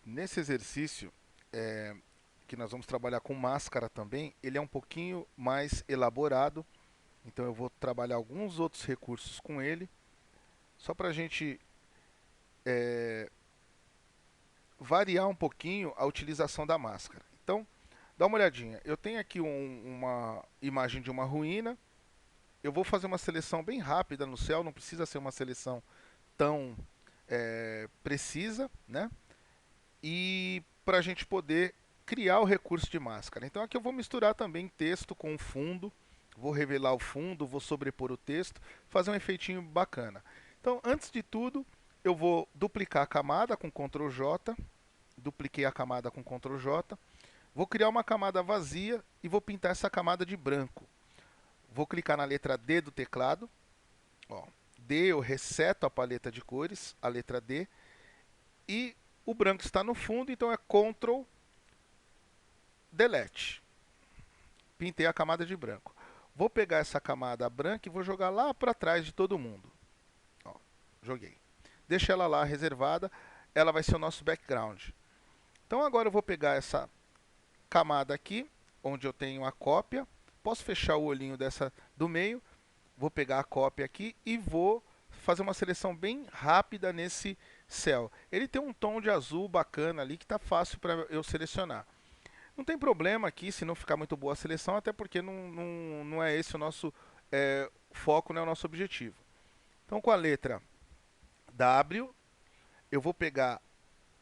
Nesse exercício, que nós vamos trabalhar com máscara também, ele é um pouquinho mais elaborado, então eu vou trabalhar alguns outros recursos com ele, só para a gente variar um pouquinho a utilização da máscara. Então, dá uma olhadinha. Eu tenho aqui uma imagem de uma ruína. Eu vou fazer uma seleção bem rápida no céu, não precisa ser uma seleção tão precisa, né? E para a gente poder criar o recurso de máscara. Então aqui eu vou misturar também texto com fundo, vou revelar o fundo, vou sobrepor o texto, fazer um efeitinho bacana. Então, antes de tudo, eu vou duplicar a camada com Ctrl J, dupliquei a camada com Ctrl J, vou criar uma camada vazia e vou pintar essa camada de branco. Vou clicar na letra D do teclado, ó, D, eu reseto a paleta de cores, a letra D, e o branco está no fundo, então é Ctrl Delete. Pintei a camada de branco. Vou pegar essa camada branca e vou jogar lá para trás de todo mundo. Ó, joguei. Deixa ela lá reservada, ela vai ser o nosso background. Então agora eu vou pegar essa camada aqui, onde eu tenho a cópia. Posso fechar o olhinho dessa do meio. Vou pegar a cópia aqui e vou fazer uma seleção bem rápida nesse céu. Ele tem um tom de azul bacana ali que está fácil para eu selecionar. Não tem problema aqui se não ficar muito boa a seleção, até porque não é esse o nosso foco, não é o nosso objetivo. Então, com a letra W, eu vou pegar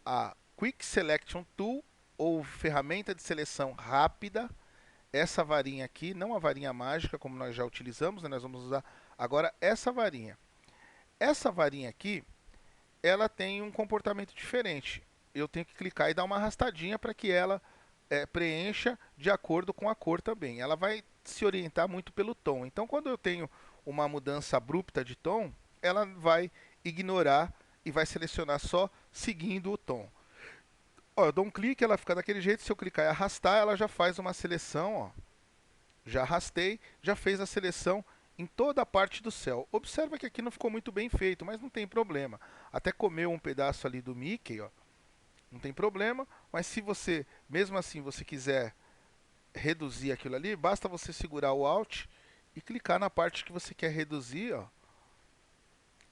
a Quick Selection Tool, ou ferramenta de seleção rápida, essa varinha aqui, não a varinha mágica, como nós já utilizamos, né? Nós vamos usar agora essa varinha. Essa varinha aqui, ela tem um comportamento diferente. Eu tenho que clicar e dar uma arrastadinha para que ela preencha de acordo com a cor também. Ela vai se orientar muito pelo tom. Então, quando eu tenho uma mudança abrupta de tom, ela vai ignorar e vai selecionar só seguindo o tom. Ó, eu dou um clique, ela fica daquele jeito. Se eu clicar e arrastar, ela já faz uma seleção. Ó. Já arrastei, já fez a seleção em toda a parte do céu. Observa que aqui não ficou muito bem feito, mas não tem problema. Até comeu um pedaço ali do Mickey, ó. Não tem problema, mas se você, mesmo assim, você quiser reduzir aquilo ali, basta você segurar o Alt e clicar na parte que você quer reduzir, ó.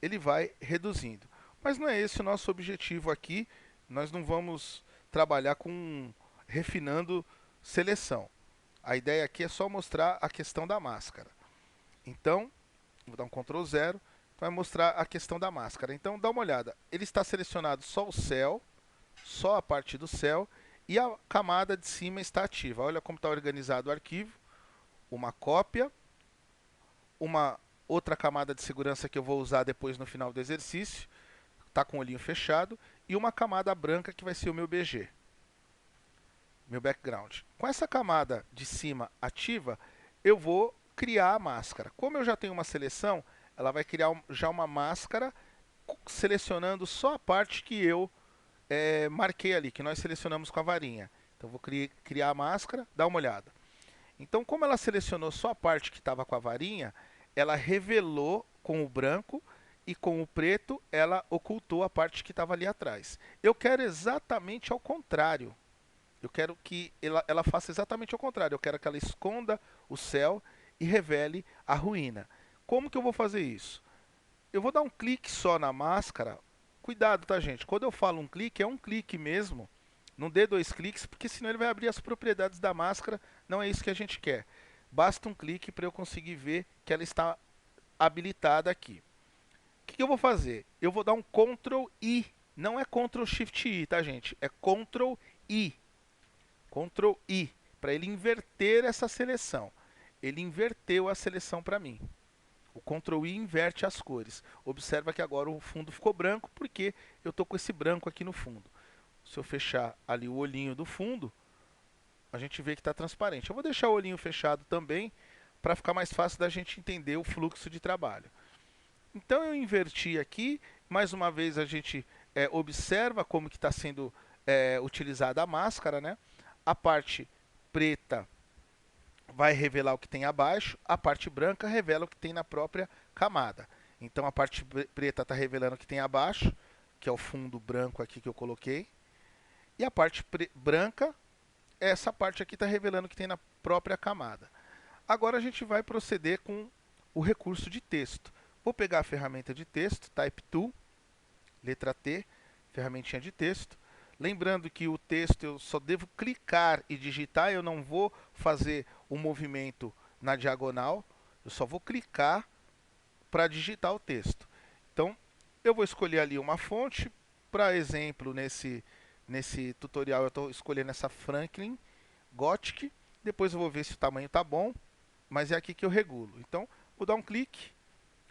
Ele vai reduzindo. Mas não é esse o nosso objetivo aqui. Nós não vamos trabalhar com refinando seleção. A ideia aqui é só mostrar a questão da máscara. Então, vou dar um Ctrl 0, então vai mostrar a questão da máscara. Então, dá uma olhada. Ele está selecionado só o céu, só a parte do céu, e a camada de cima está ativa. Olha como está organizado o arquivo. Uma cópia, uma outra camada de segurança que eu vou usar depois no final do exercício, está com o olhinho fechado, e uma camada branca que vai ser o meu BG, meu background. Com essa camada de cima ativa, eu vou criar a máscara. Como eu já tenho uma seleção, ela vai criar já uma máscara selecionando só a parte que eu marquei ali, que nós selecionamos com a varinha. Então vou criar a máscara, dá uma olhada. Então, como ela selecionou só a parte que estava com a varinha, ela revelou com o branco e com o preto ela ocultou a parte que estava ali atrás. Eu quero exatamente ao contrário. Eu quero que ela faça exatamente ao contrário. Eu quero que ela esconda o céu e revele a ruína. Como que eu vou fazer isso? Eu vou dar um clique só na máscara. Cuidado, tá, gente? Quando eu falo um clique, é um clique mesmo. Não dê dois cliques, porque senão ele vai abrir as propriedades da máscara. Não é isso que a gente quer. Basta um clique para eu conseguir ver que ela está habilitada aqui. O que eu vou fazer? Eu vou dar um Ctrl I. Não é Ctrl Shift I, tá, gente? É Ctrl I. Ctrl I. Para ele inverter essa seleção. Ele inverteu a seleção para mim. O Ctrl I inverte as cores. Observa que agora o fundo ficou branco porque eu estou com esse branco aqui no fundo. Se eu fechar ali o olhinho do fundo, a gente vê que está transparente. Eu vou deixar o olhinho fechado também para ficar mais fácil da gente entender o fluxo de trabalho. Então eu inverti aqui. Mais uma vez a gente observa como que está sendo utilizada a máscara, né? A parte preta vai revelar o que tem abaixo, a parte branca revela o que tem na própria camada. Então a parte preta está revelando o que tem abaixo, que é o fundo branco aqui que eu coloquei, E a parte branca, essa parte aqui está revelando que tem na própria camada. Agora a gente vai proceder com o recurso de texto. Vou pegar a ferramenta de texto, Type Tool, letra T, ferramentinha de texto. Lembrando que o texto eu só devo clicar e digitar, eu não vou fazer o movimento na diagonal, eu só vou clicar para digitar o texto. Então, eu vou escolher ali uma fonte, para exemplo, nesse tutorial eu estou escolhendo essa Franklin Gothic, depois eu vou ver se o tamanho está bom, mas é aqui que eu regulo. Então, vou dar um clique,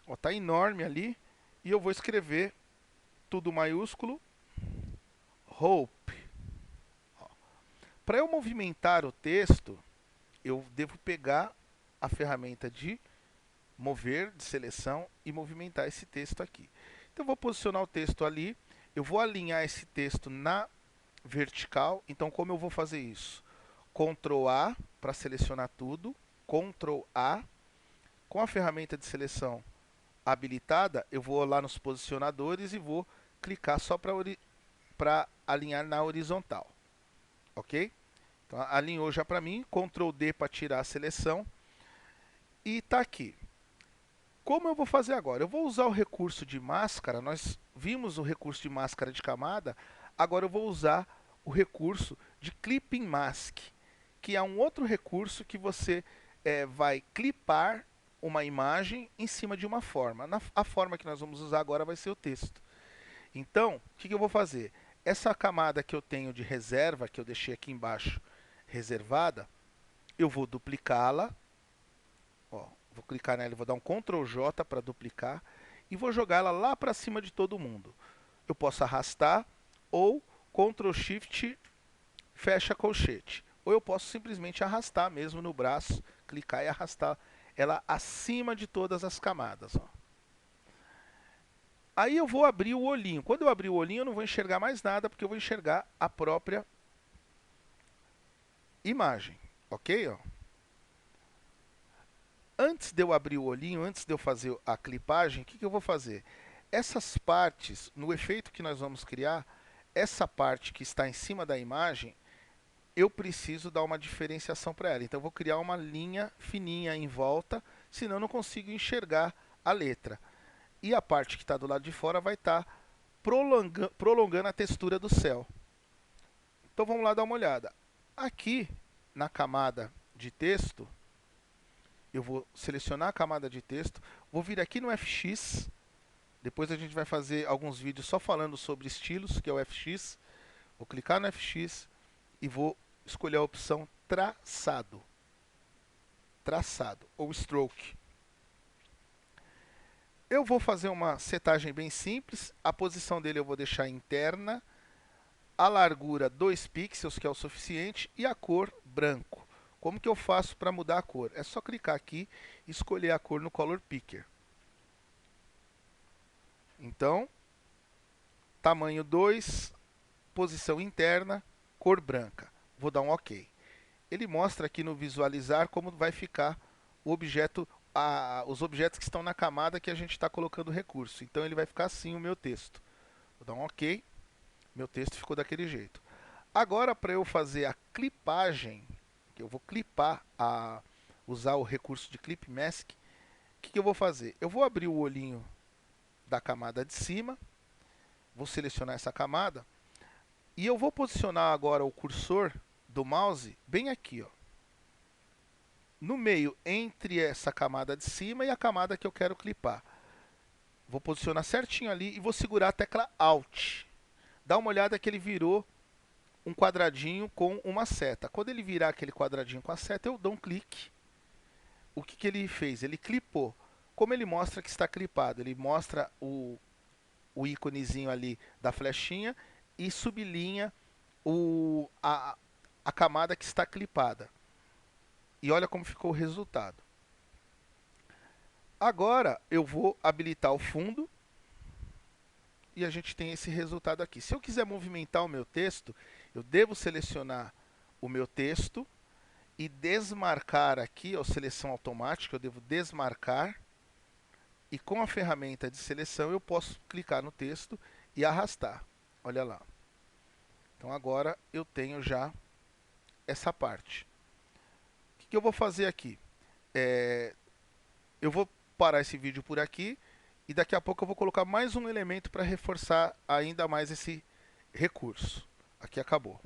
está enorme ali, e eu vou escrever tudo maiúsculo, Hope. Para eu movimentar o texto, eu devo pegar a ferramenta de mover, de seleção, e movimentar esse texto aqui. Então, eu vou posicionar o texto ali, eu vou alinhar esse texto na vertical. Então, como eu vou fazer isso? Ctrl A para selecionar tudo, Ctrl A. Com a ferramenta de seleção habilitada, eu vou lá nos posicionadores e vou clicar só para alinhar na horizontal. Ok? Então, alinhou já para mim, Ctrl D para tirar a seleção. E está aqui. Como eu vou fazer agora? Eu vou usar o recurso de máscara, nós vimos o recurso de máscara de camada, agora eu vou usar o recurso de Clipping Mask, que é um outro recurso que você vai clipar uma imagem em cima de uma forma. A forma que nós vamos usar agora vai ser o texto. Então, o que eu vou fazer? Essa camada que eu tenho de reserva, que eu deixei aqui embaixo reservada, eu vou duplicá-la. Vou clicar nela, vou dar um Ctrl J para duplicar e vou jogar ela lá para cima de todo mundo. Eu posso arrastar ou Ctrl Shift fecha colchete. Ou eu posso simplesmente arrastar mesmo no braço, clicar e arrastar ela acima de todas as camadas. Aí eu vou abrir o olhinho. Quando eu abrir o olhinho, eu não vou enxergar mais nada, porque eu vou enxergar a própria imagem. Ok? Antes de eu abrir o olhinho, antes de eu fazer a clipagem, o que eu vou fazer? Essas partes, no efeito que nós vamos criar, essa parte que está em cima da imagem, eu preciso dar uma diferenciação para ela. Então, eu vou criar uma linha fininha em volta, senão eu não consigo enxergar a letra. E a parte que está do lado de fora vai estar prolongando a textura do céu. Então, vamos lá dar uma olhada. Aqui, na camada de texto, eu vou selecionar a camada de texto, vou vir aqui no FX, depois a gente vai fazer alguns vídeos só falando sobre estilos, que é o FX. Vou clicar no FX e vou escolher a opção traçado. Traçado, ou stroke. Eu vou fazer uma setagem bem simples, a posição dele eu vou deixar interna, a largura 2 pixels, que é o suficiente, e a cor branco. Como que eu faço para mudar a cor? É só clicar aqui e escolher a cor no Color Picker. Então, tamanho 2, posição interna, cor branca. Vou dar um OK. Ele mostra aqui no visualizar como vai ficar o objeto, os objetos que estão na camada que a gente está colocando recurso. Então, ele vai ficar assim o meu texto. Vou dar um OK. Meu texto ficou daquele jeito. Agora, para eu fazer a clipagem, que eu vou clipar, usar o recurso de Clip Mask, o que eu vou fazer? Eu vou abrir o olhinho da camada de cima, vou selecionar essa camada, e eu vou posicionar agora o cursor do mouse bem aqui, no meio entre essa camada de cima e a camada que eu quero clipar. Vou posicionar certinho ali e vou segurar a tecla Alt. Dá uma olhada que ele virou um quadradinho com uma seta. Quando ele virar aquele quadradinho com a seta, eu dou um clique. O que ele fez? Ele clipou. Como ele mostra que está clipado? Ele mostra o íconezinho ali da flechinha e sublinha a camada que está clipada. E olha como ficou o resultado. Agora eu vou habilitar o fundo e a gente tem esse resultado aqui. Se eu quiser movimentar o meu texto, eu devo selecionar o meu texto e desmarcar aqui, seleção automática, eu devo desmarcar. E com a ferramenta de seleção eu posso clicar no texto e arrastar. Olha lá. Então agora eu tenho já essa parte. O que eu vou fazer aqui? Eu vou parar esse vídeo por aqui e daqui a pouco eu vou colocar mais um elemento para reforçar ainda mais esse recurso. Aqui acabou.